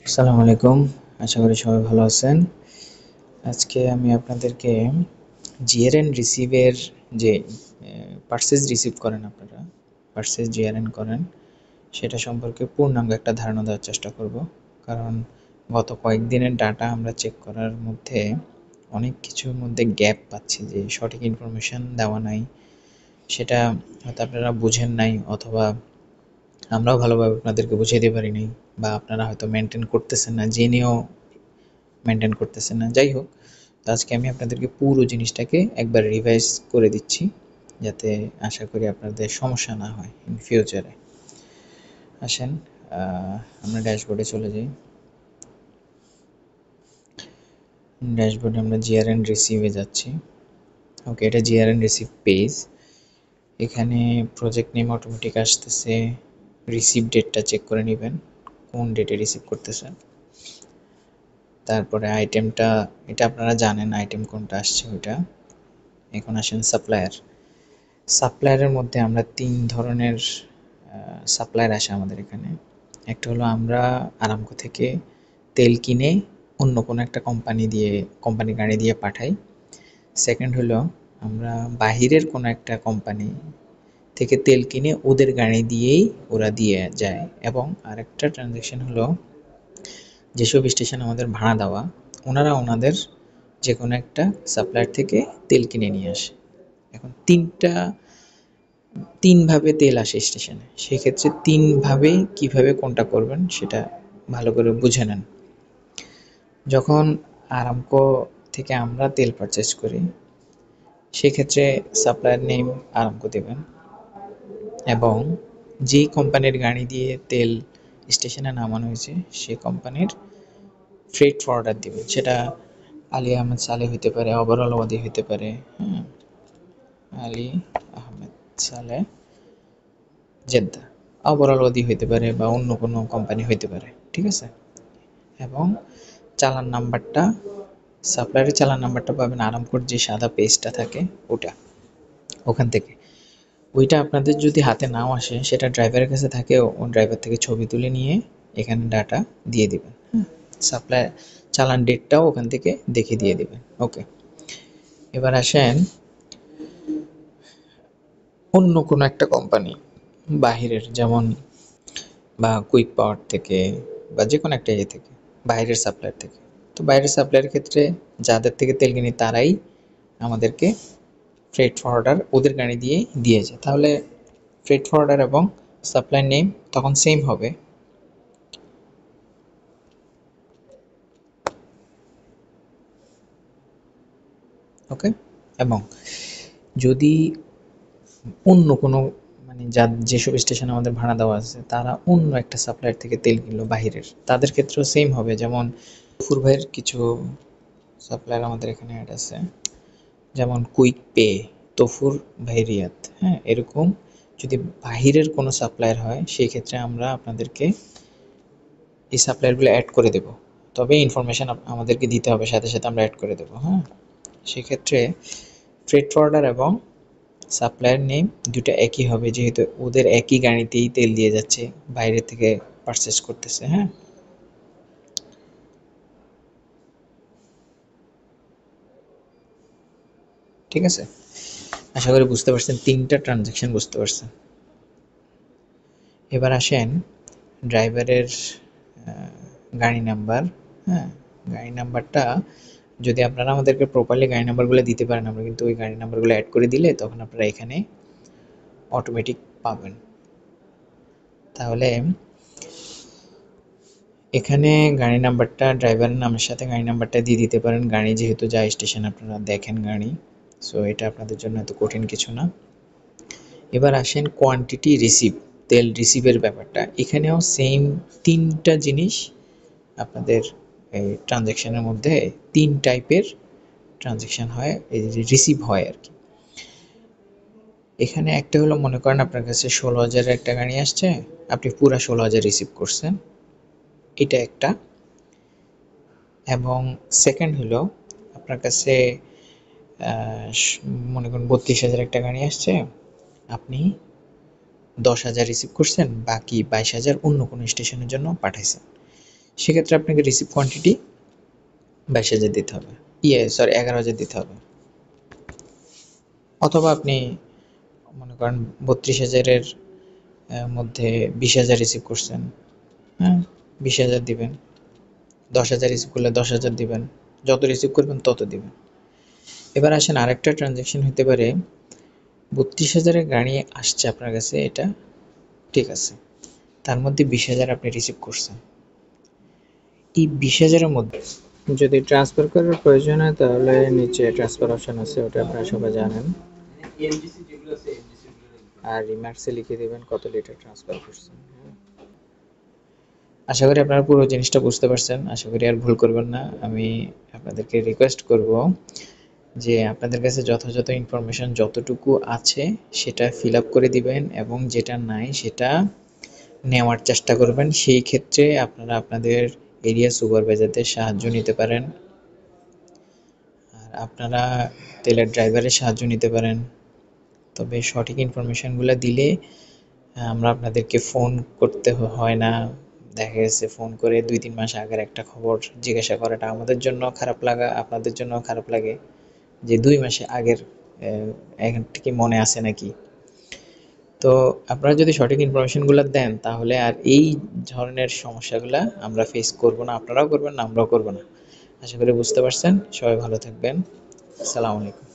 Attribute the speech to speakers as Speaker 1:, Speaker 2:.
Speaker 1: আসসালামু আলাইকুম। আশা করি সবাই ভালো আছেন। আজকে আমি আপনাদেরকে জিআরএন রিসিভের যে পার্সেস রিসিভ করেন আপনারা, পার্সেস জিআরএন করেন, সেটা সম্পর্কে পূর্ণাঙ্গ একটা ধারণা দেওয়ার চেষ্টা করব। কারণ গত কয়েকদিনের ডাটা আমরা চেক করার মধ্যে অনেক কিছুর মধ্যে গ্যাপ পাচ্ছি, যে সঠিক ইনফরমেশন দেওয়া নাই, সেটা হয়তো আপনারা বুঝেন নাই, অথবা আমরাও ভালোভাবে আপনাদেরকে বুঝিয়ে দিতে পারিনি, বা আপনারা হয়তো মেনটেন করতেছেন না, জেনেও মেনটেন করতেছেন না। যাই হোক, তো আজকে আমি আপনাদেরকে পুরো জিনিসটাকে একবার রিভাইজ করে দিচ্ছি, যাতে আশা করি আপনাদের সমস্যা না হয় ইন ফিউচারে। আসেন আমরা ড্যাশবোর্ডে চলে যাই। ড্যাশবোর্ডে আমরা জিআরএন রিসিভে যাচ্ছি। ওকে, এটা জিআরএন রিসিভ পেজ। এখানে প্রজেক্ট নেম অটোমেটিক আসতেছে। রিসিভ ডেটটা চেক করে নেবেন, কোন ডেটে রিসিভ করতেছেন। তারপরে আইটেমটা, এটা আপনারা জানেন আইটেম কোনটা আসছে ওইটা। এখন আসেন সাপ্লায়ার। সাপ্লায়ারের মধ্যে আমরা ৩ ধরনের সাপ্লায়ার আসে আমাদের এখানে। একটা হলো আমরা আরামকো থেকে তেল কিনে অন্য কোনো একটা কোম্পানি গাড়ি দিয়ে পাঠাই। সেকেন্ড হলো আমরা বাহিরের কোনো একটা কোম্পানি থেকে তেল কিনে ওদের গাড়ি দিয়েই ওরা দিয়ে যায়। এবং আরেকটা ট্রানজ্যাকশন হলো যেসব স্টেশন আমাদের ভাড়া দেওয়া, ওনারা ওনাদের যে কোনো একটা সাপ্লায়ার থেকে তেল কিনে নিয়ে আসে। এখন ৩ ভাবে তেল আসে স্টেশনে। সেক্ষেত্রে ৩ ভাবে কিভাবে কোনটা করবেন সেটা ভালো করে বুঝে নেন। যখন আরামকো থেকে আমরা তেল পারচেজ করি, সেক্ষেত্রে সাপ্লায়ার নেম আরামকো দেবেন, এবং যেই কোম্পানির গাড়ি দিয়ে তেল স্টেশনে নামানো হয়েছে সেই কোম্পানির ফ্রেট ফরওয়ার্ডার দিবেন। সেটা আলী আহমেদ সালে হইতে পারে, ওভারঅল ওয়াদি হইতে পারে, আলী আহমেদ সালে জেদ্দা, ওভারঅল ওয়াদি হইতে পারে, বা অন্য কোনো কোম্পানি হইতে পারে। ঠিক আছে? এবং চালান নাম্বারটা, সাপ্লায়ারের চালান নাম্বারটা পাবেন আরামকোর যে সাদা পেজটা থাকে ওটা, ওখান থেকে। ওইটা আপনাদের যদি হাতে নাও আসে, সেটা ড্রাইভারের কাছে থাকে, ও ড্রাইভার থেকে ছবি তুলে নিয়ে এখানে ডাটা দিয়ে দিবেন। সাপ্লাই চালান ডেটটাও ওখান থেকে দেখে দিয়ে দিবেন। ওকে, এবার আসেন অন্য কোনো একটা কোম্পানি বাহিরের, যেমন বা কুইক পাওয়ার থেকে, বা যে কোনো একটা থেকে, বাইরের সাপ্লায়ার থেকে। তো বাইরের সাপ্লায়ারের ক্ষেত্রে যাদের থেকে তেল কিনি তারাই আমাদেরকে ফ্রেট ফরওয়ার্ডার ওদের গাড়ি দিয়েই দিয়ে যায়। তাহলে ফ্রেট ফরওয়ার্ডার এবং সাপ্লায়ার নেম তখন সেম হবে। ওকে, এবং যদি অন্য কোনো, মানে যেসব স্টেশন আমাদের ভাড়া দেওয়া আছে, তারা অন্য একটা সাপ্লায়ার থেকে তেল কিনলো বাহিরের, তাদের ক্ষেত্রেও সেম হবে। যেমন গফুর ভাইয়ের কিছু সাপ্লায়ার আমাদের এখানে অ্যাড আছে, যেমন কুইক পে, তফুর ভাই রিয়াদ, হ্যাঁ, এরকম যদি বাহিরের কোনো সাপ্লায়ার হয়, সেই ক্ষেত্রে আমরা আপনাদেরকে এই সাপ্লায়ারগুলো অ্যাড করে দেব। তবে ইনফরমেশন আমাদেরকে দিতে হবে, সাথে সাথে আমরা অ্যাড করে দেবো। হ্যাঁ, সেক্ষেত্রে ফ্রেট ফরওয়ার্ডার এবং সাপ্লায়ার নেম দুটো একই হবে, যেহেতু ওদের একই গাড়িতেই তেল দিয়ে যাচ্ছে, বাইরে থেকে পারচেস করতেছে। হ্যাঁ, ঠিক আছে, আশা করি বুঝতে পারছেন, ৩টা ট্রানজ্যাকশন বুঝতে পারছেন। এবার আসেন ড্রাইভারের গাড়ি নাম্বার। হ্যাঁ, গাড়ি নাম্বারটা যদি আপনারা আমাদেরকে প্রপারলি গাড়ি নাম্বারগুলো দিতে পারেন, আমরা কিন্তু ওই গাড়ি নাম্বারগুলো অ্যাড করে দিলে তখন আপনারা এখানে অটোমেটিক পাবেন। তাহলে এখানে গাড়ি নাম্বারটা ড্রাইভারের নামের সাথে গাড়ি নাম্বারটা দিয়ে দিতে পারেন, গাড়ি যেহেতু যায় স্টেশন আপনারা দেখেন গাড়ি, সো এটা আপনাদের জন্য এত কঠিন কিছু না। এবার আসেন কোয়ান্টিটি রিসিভ, তেল রিসিভের ব্যাপারটা। এখানেও সেম ৩টা জিনিস আপনাদের এই ট্রানজ্যাকশনের মধ্যে ৩ টাইপের ট্রানজ্যাকশন হয়, এই রিসিভ হয় আর কি। এখানে একটা হলো, মনে করেন আপনার কাছে ১৬,০০০ একটা গাড়ি আসছে, আপনি পুরা ১৬,০০০ রিসিভ করছেন, এটা একটা। এবং সেকেন্ড হলো আপনার কাছে মনে করেন ৩২,০০০ একটা গাড়ি আসছে, আপনি ১০,০০০ রিসিভ করছেন, বাকি ২২,০০০ অন্য কোনো স্টেশনের জন্য পাঠাইছেন। সেক্ষেত্রে আপনাকে রিসিভ কোয়ান্টিটি 22,000 দিতে হবে, 11,000 দিতে হবে। অথবা আপনি মনে করেন 32,000-এর মধ্যে 20,000 রিসিভ করছেন, হ্যাঁ, 20,000 দিবেন। 10,000 রিসিভ করলে 10,000 দিবেন। যত রিসিভ করবেন তত দিবেন। এবার আসেন, আরেকটা ট্রানজ্যাকশন হতে পারে 32,000-এর গাড়ি আসছে আপনার কাছে, এটা ঠিক আছে, তার মধ্যে 20,000 আপনি রিসিভ করছেন। এই 20,000-এর মধ্যে যদি ট্রান্সফার করার প্রয়োজন হয় তাহলে নিচে ট্রান্সফার অপশন আছে, ওটা আপনারা সবাই জানেন। আর রিমার্কসে লিখে দেবেন কত লিটার ট্রান্সফার করছেন। আশা করি আপনারা পুরো জিনিসটা বুঝতে পারছেন, আশা করি আর ভুল করবেন না। আমি আপনাদেরকে রিকোয়েস্ট করব যে আপনাদের কাছে যথাযথ ইনফরমেশন যতটুকু আছে সেটা ফিল আপ করে দিবেন, এবং যেটা নাই সেটা নেওয়ার চেষ্টা করবেন। সেই ক্ষেত্রে আপনারা আপনাদের এরিয়া সুপারভাইজারদের সাহায্য নিতে পারেন, আর আপনারা তেলের ড্রাইভারের সাহায্য নিতে পারেন। তবে সঠিক ইনফরমেশনগুলো দিলে আমরা আপনাদেরকে ফোন করতে হয় না। দেখা গেছে ফোন করে 2-3 মাস আগের একটা খবর জিজ্ঞাসা করাটা আমাদের জন্য খারাপ লাগা, আপনাদের জন্য খারাপ লাগে যে 2 মাসে আগের এখন থেকে মনে আছে নাকি। তো আপনারা যদি সঠিক ইনফরমেশনগুলো দেন তাহলে আর এই ধরনের সমস্যাগুলা আমরা ফেস করব না, আপনারাও করবেন না, আমরাও করব না। আশা করি বুঝতে পারছেন। সবাই ভালো থাকবেন। আসসালামু আলাইকুম।